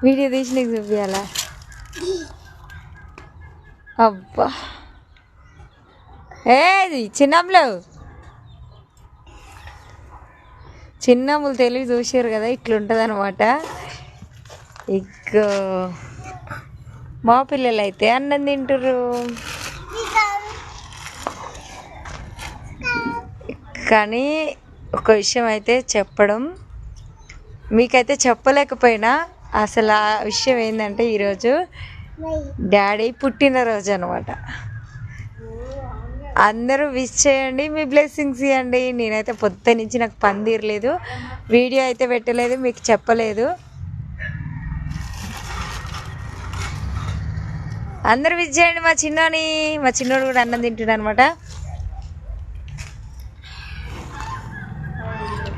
Video తీసి నీకు చూపించాలా? అబ్బా ఏది చిన్నమ్ములు తెలివి చూసారు కదా, ఇట్లుంటుంది అనమాట. ఇక మా పిల్లలు అయితే అన్నం తింటారు. కానీ ఒక విషయం అయితే చెప్పడం, మీకైతే చెప్పలేకపోయినా, అసలు ఆ విషయం ఏంటంటే ఈరోజు డాడీ పుట్టినరోజు అనమాట. అందరూ విష్ చేయండి, మీ బ్లెస్సింగ్స్ ఇవ్వండి. నేనైతే పొద్దు నుంచి నాకు పని తీరలేదు, వీడియో అయితే పెట్టలేదు, మీకు చెప్పలేదు. అందరూ విష్ చేయండి. మా చిన్నోడు కూడా అన్నం తింటున్నాడు అనమాట.